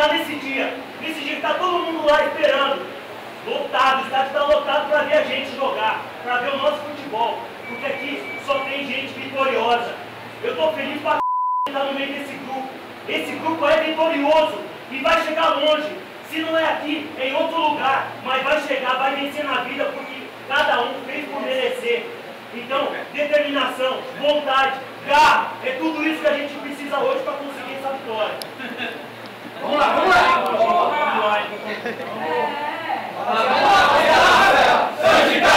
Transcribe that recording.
chegar nesse dia que está todo mundo lá esperando, lotado, o estádio está lotado para ver a gente jogar, para ver o nosso futebol, porque aqui só tem gente vitoriosa. Eu estou feliz para estar no meio desse grupo. Esse grupo é vitorioso e vai chegar longe. Se não é aqui, é em outro lugar, mas vai chegar, vai vencer na vida, porque cada um fez por merecer. Então, determinação, vontade, garra, é tudo isso que a gente precisa hoje para conseguir essa vitória. Vamos lá, vamos lá! Vamos lá.